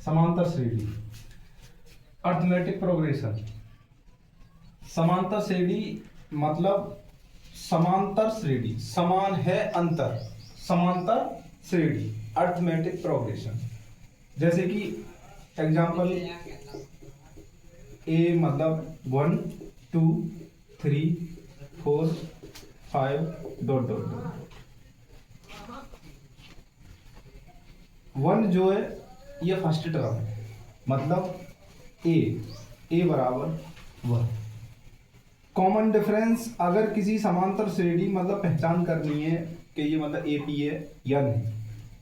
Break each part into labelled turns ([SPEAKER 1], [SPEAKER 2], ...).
[SPEAKER 1] समांतर श्रेणी, arithmetic progression. समांतर श्रेणी मतलब समांतर श्रेणी, समान है अंतर, समांतर श्रेणी, अर्थमेटिक प्रोग्रेशन। जैसे कि एग्जांपल ए मतलब 1 2 3 4 5 डॉट डॉट डॉट। 1 जो है ये फर्स्ट टर्म है, मतलब ए बराबर 1। कॉमन डिफरेंस अगर किसी समांतर श्रेणी मतलब पहचान करनी है कि ये मतलब ए पी है या नहीं,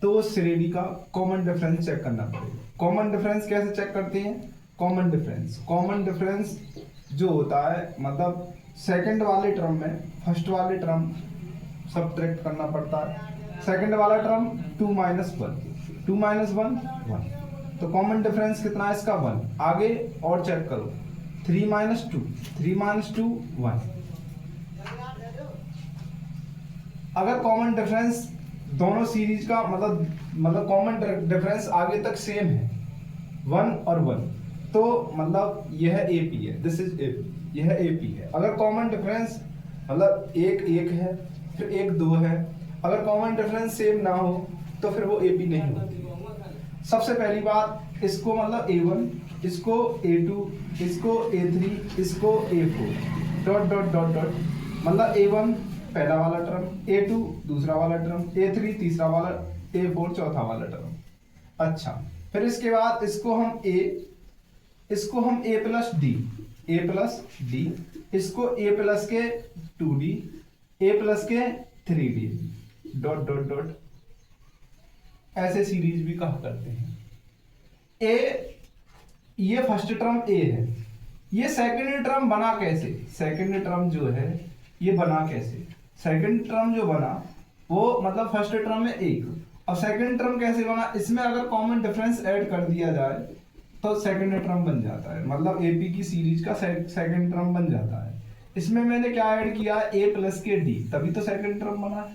[SPEAKER 1] तो उस श्रेणी का कॉमन डिफरेंस चेक करना पड़ेगा। कॉमन डिफरेंस कैसे चेक करते हैं? कॉमन डिफरेंस जो होता है मतलब सेकंड वाले टर्म में फर्स्ट वाले टर्म सब्ट्रैक्ट करना पड़ता है। सेकंड वाला टर्म 2 - 1, 2 - 1 1, तो कॉमन डिफरेंस कितना है इसका? 1। आगे और चेक करो, 3 - 2, 3 - 2 1। अगर कॉमन डिफरेंस दोनों सीरीज का मतलब कॉमन डिफरेंस आगे तक सेम है 1 और 1, तो मतलब यह एपी है, दिस इज एपी, यह एपी है। अगर कॉमन डिफरेंस मतलब 1 1 है, फिर 1 2 है, अगर कॉमन डिफरेंस सेम ना हो तो फिर वो एपी नहीं होती। सबसे पहली बात, इसको मतलब A1, इसको A2, इसको A3, इसको A4 dot dot dot dot, मतलब A1 पहला वाला टर्म, A2 दूसरा वाला टर्म, A3 तीसरा वाला, A4 चौथा वाला टर्म। अच्छा, फिर इसके बाद इसको हम A प्लस डी, इसको A प्लस के 2D, A प्लस के 3D डॉट डॉट डॉट, ऐसे सीरीज भी कहा करते हैं। ये फर्स्ट टर्म A है, ये सेकंड टर्म बना कैसे? सेकंड टर्म जो है ये बना कैसे? सेकंड टर्म जो बना वो मतलब फर्स्ट टर्म में 1, और सेकंड टर्म कैसे बना? इसमें अगर कॉमन डिफरेंस ऐड कर दिया जाए तो सेकंड टर्म बन जाता है, मतलब एपी की सीरीज का सेकंड टर्म बन जाता है। इसमें मैंने क्या ऐड किया? A प्लस के D, तभी तो सेकंड टर्म बना।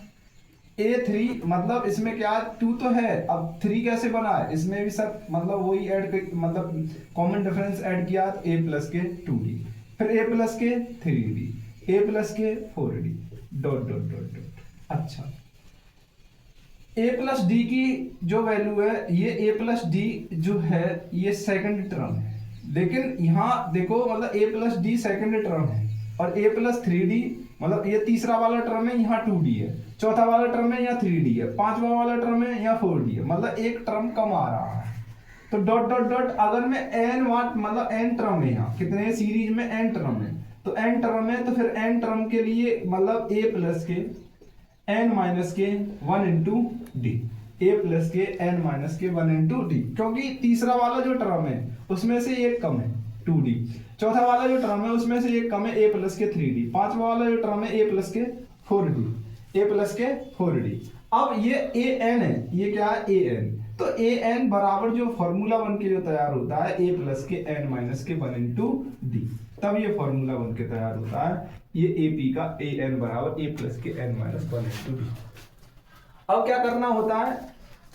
[SPEAKER 1] A3 मतलब इसमें क्या 2 तो है, अब 3 कैसे बना है? इसमें भी सब मतलब वही ऐड मतलब कॉमन डिफरेंस ऐड किया, A प्लस के 2D, फिर A प्लस के 3D, A प्लस के 4D dot dot dot dot. अच्छा, A प्लस डी की जो वैल्यू है, ये A प्लस डी जो है ये सेकंड टर्म है, लेकिन यहाँ देखो मतलब A plus D second term है, और A प्लस 3D मतलब ये तीसरा वाला टर्म है, यहाँ 2D है, चौथा वाला टर्म है यहाँ 3D है, पांचवा वाला टर्म है यहाँ 4D है, मतलब एक टर्म कम आ रहा है। तो डॉट डॉट डॉट, अगर मैं n वाट मतलब n टर्म है, यहाँ कितने सीरीज में n टर्म है, तो n टर्म है, तो फिर n टर्म के लिए मतलब A प्लस के n माइनस के 1 इंटू डी, A प्लस के n माइनस के 1 इंटू डी, क्योंकि तीसरा वाला जो टर्म है उसमें से एक कम है 2D, चौथा वाला जो टर्म है उसमें से एक कम है A प्लस के 3D, पांचवा वाला जो टर्म है A प्लस के 4D, A प्लस के 4D। अब ये an है, ये क्या है an, तो an बराबर जो फॉर्मूला बन के जो तैयार होता है A प्लस के n माइनस के 1 इंटू डी, तब ये फॉर्मूला बन के तैयार होता है ये AP का an बराबर A प्लस के n माइनस 1 इंटू डी। अब क्या करना होता है,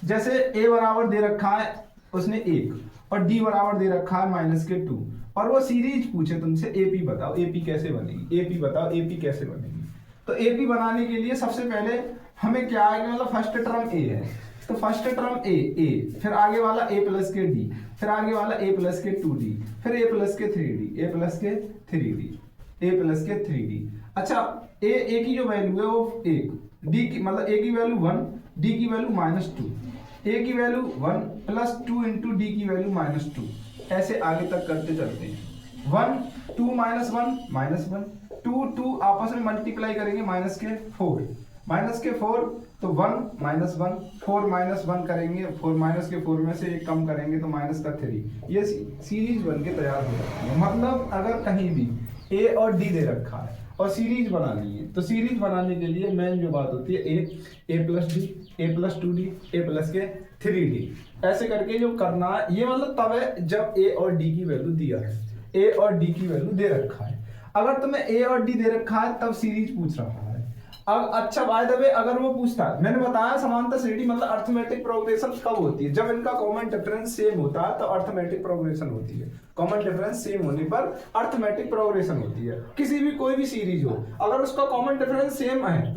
[SPEAKER 1] जैसे A बराबर दे रखा है उसने 1 और D बराबर दे रखा है माइनस के 2, और वो सीरीज पूछे तुमसे AP बताओ, AP कैसे बनेगी, AP बताओ AP कैसे बनेगी। तो AP बनाने के लिए सबसे पहले हमें क्या है, मतलब फर्स्ट टर्म A है, तो फर्स्ट टर्म A, फिर आगे वाला A प्लस के D, फिर आगे वाला A प्लस के 2D, फिर A प्लस के 3D, A प्लस के 3D, A प्लस के 3D। अच्छा, A की जो वैल्यू है वो 1, D की मतलब A की वैल्यू 1, D की वैल्यू -2, A की वैल्यू 1 प्लस 2 इंटू डी की वैल्यू -2, ऐसे आगे तक करते चलते हैं। 1 2 -1 -1, 2 आपस में मल्टीप्लाई करेंगे माइनस के 4, तो 1 -1, 4 -1 करेंगे, 4 माइनस के 4 में से एक कम करेंगे तो माइनस का 3, ये सीरीज बन के तैयार हो जाती है। मतलब अगर कहीं भी A और D दे रखा है और सीरीज बनानी है, तो सीरीज बनाने के लिए मेन जो बात होती है A plus D, A plus 2D, A plus के 3D, ऐसे करके जो करना है, ये मतलब तब है जब A और D की वैल्यू दिया है, A और D की वैल्यू दे रखा है। अगर तुम्हें A और D दे रखा है तब सीरीज पूछ रहा है, अब अच्छा बाय द वे अगर वो पूछता है, मैंने बताया समांतर श्रेणी मतलब अर्थमेटिक प्रोग्रेशन कब होती है, जब इनका कॉमन डिफरेंस सेम होता है तो अर्थमेटिक प्रोग्रेशन होती है। कॉमन डिफरेंस सेम होने पर अर्थमेटिक प्रोग्रेशन होती है। किसी भी कोई भी सीरीज हो अगर उसका कॉमन डिफरेंस सेम है,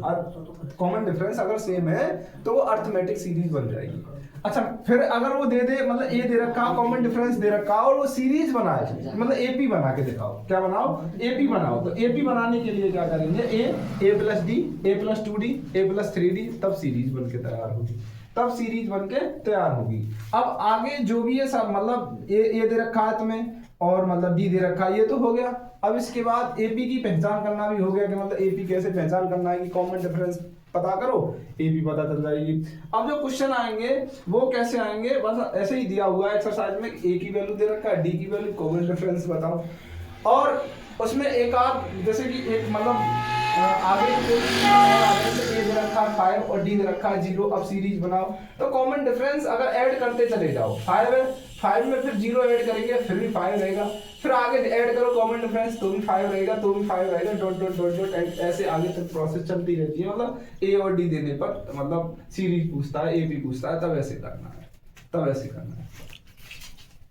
[SPEAKER 1] कॉमन डिफरेंस अगर सेम है तो वो अर्थमेटिक सीरीज बन जाएगी। अच्छा फिर अगर वो दे दे मतलब ए दे रखा, कॉमन डिफरेंस दे रखा और वो सीरीज बनाए, मतलब एपी बना के दिखाओ, क्या बनाओ, एपी बनाओ। तो एपी बनाने के लिए क्या करेंगे, ए प्लस डी, ए प्लस 2d, ए प्लस 3d, तब सीरीज बन के तैयार होगी, तब सीरीज बन के तैयार होगी। अब आगे जो भी है सब मतलब ए दे रखा है तुम्हें और मतलब डी दे रखा है, ये तो हो गया। अब इसके बाद एपी की पहचान करना भी हो गया कि मतलब एपी कैसे पहचान करना है कि कॉमन डिफरेंस पता करो, एपी पता चल जाएगी। अब जो क्वेश्चन आएंगे वो कैसे आएंगे, बस ऐसे ही दिया हुआ है एक्सरसाइज में, ए की वैल्यू दे रखा है, डी की वैल्यू, कॉमन डिफरेंस बताओ। और उसमें एक आध जैसे कि एक मतलब आगे ए दे रखा है 5 और डी दे रखा है 0, अब सीरीज बनाओ। तो कॉमन डिफरेंस अगर ऐड करते चले जाओ, 5 है, 5 में फिर 0 ऐड करेंगे फिर भी 5 रहेगा, फिर आगे ऐड करो कॉमन डिफरेंस तो भी 5 रहेगा, तो भी 5 रहेगा, डॉट डॉट डॉट डॉट ऐसे आगे तक प्रोसेस चलती रहती है। मतलब ए और डी देने पर मतलब सीरीज पूछता है, ए भी पूछता है, तब ऐसे करना है, तब ऐसे करना है।